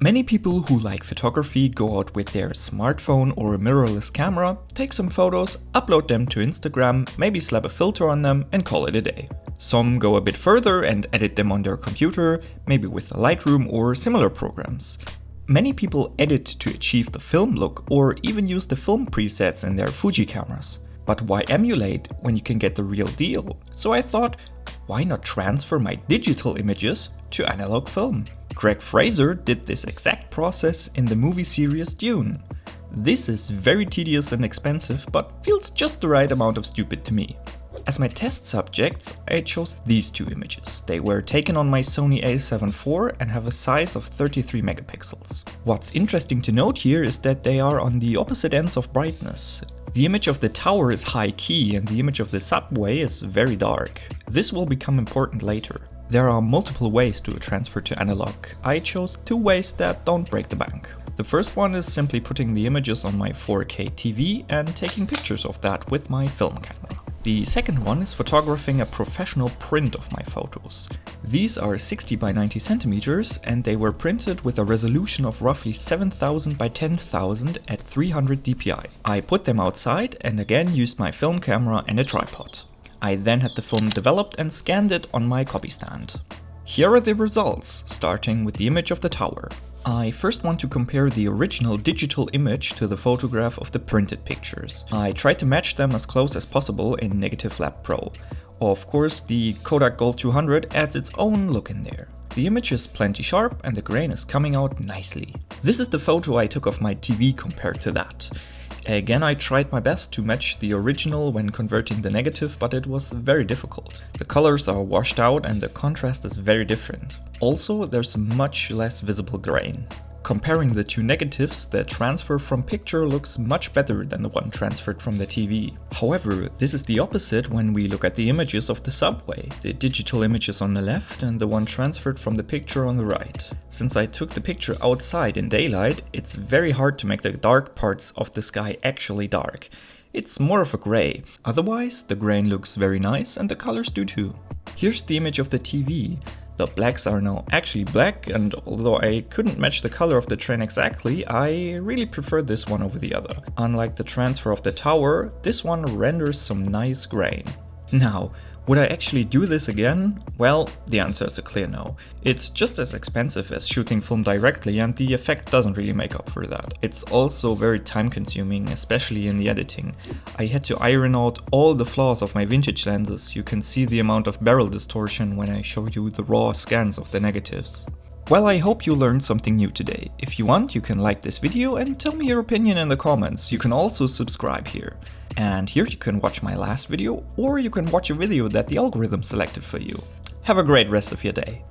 Many people who like photography go out with their smartphone or a mirrorless camera, take some photos, upload them to Instagram, maybe slap a filter on them and call it a day. Some go a bit further and edit them on their computer, maybe with Lightroom or similar programs. Many people edit to achieve the film look or even use the film presets in their Fuji cameras. But why emulate when you can get the real deal? So I thought, why not transfer my digital images to analog film? Greg Fraser did this exact process in the movie series Dune. This is very tedious and expensive, but feels just the right amount of stupid to me. As my test subjects, I chose these two images. They were taken on my Sony a7 IV and have a size of 33 megapixels. What's interesting to note here is that they are on the opposite ends of brightness. The image of the tower is high key and the image of the subway is very dark. This will become important later. There are multiple ways to transfer to analog. I chose two ways that don't break the bank. The first one is simply putting the images on my 4K TV and taking pictures of that with my film camera. The second one is photographing a professional print of my photos. These are 60 by 90 centimeters and they were printed with a resolution of roughly 7000 by 10000 at 300 dpi. I put them outside and again used my film camera and a tripod. I then had the film developed and scanned it on my copy stand. Here are the results, starting with the image of the tower. I first want to compare the original digital image to the photograph of the printed pictures. I tried to match them as close as possible in Negative Lab Pro. Of course, the Kodak Gold 200 adds its own look in there. The image is plenty sharp and the grain is coming out nicely. This is the photo I took of my TV compared to that. Again, I tried my best to match the original when converting the negative, but it was very difficult. The colors are washed out and the contrast is very different. Also, there's much less visible grain. Comparing the two negatives, the transfer from picture looks much better than the one transferred from the TV. However, this is the opposite when we look at the images of the subway. The digital image is on the left and the one transferred from the picture on the right. Since I took the picture outside in daylight, it's very hard to make the dark parts of the sky actually dark. It's more of a gray. Otherwise, the grain looks very nice and the colors do too. Here's the image of the TV. The blacks are now actually black, and although I couldn't match the color of the train exactly, I really prefer this one over the other. Unlike the transfer of the tower, this one renders some nice grain. Now, would I actually do this again? Well, the answer is a clear no. It's just as expensive as shooting film directly and the effect doesn't really make up for that. It's also very time consuming, especially in the editing. I had to iron out all the flaws of my vintage lenses. You can see the amount of barrel distortion when I show you the raw scans of the negatives. Well, I hope you learned something new today. If you want, you can like this video and tell me your opinion in the comments. You can also subscribe here. And here you can watch my last video, or you can watch a video that the algorithm selected for you. Have a great rest of your day.